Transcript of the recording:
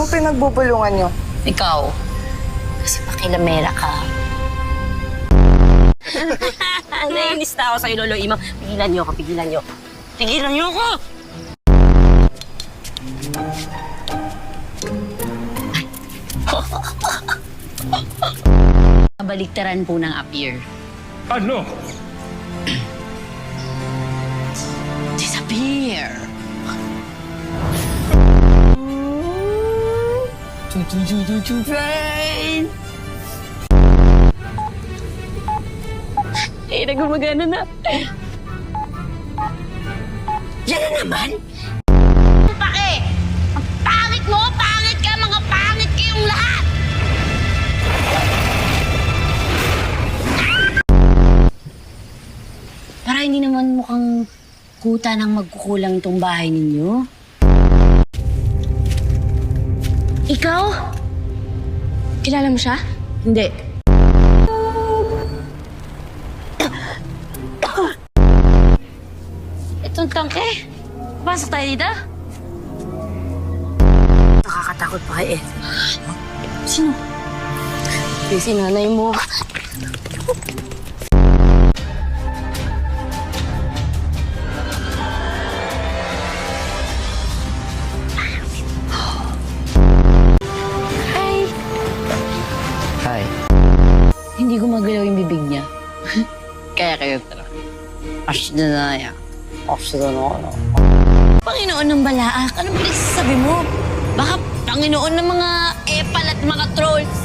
Ano pinagbubulungan niyo? Ikaw, kasi pakilamera ka. Nainis na ako sa'yo, Lolo Imam. Pigilan niyo ako, pigilan niyo. Pigilan niyo ako! Kabaliktaran po ng appear. Ano? Disappear! Train! Eh, nagumagana na. Yan na naman! Pake! Ang pangit mo! Pangit ka! Mga pangit kayong lahat! Para hindi naman mukhang kuta ng magkukulang itong bahay ninyo. Ikaw? Kilala mo siya? Hindi. Itong tangke. Pasok tayo dito? Nakakatakot pa kay Ethel. Sino? Si nanay mo. Hi. Hindi gumagalaw yung bibig niya. Kaya kayo tara. Ashdana. Panginoon ng balaak, anong pinagsasabi mo? Baka Panginoon ng mga epal at mga trolls.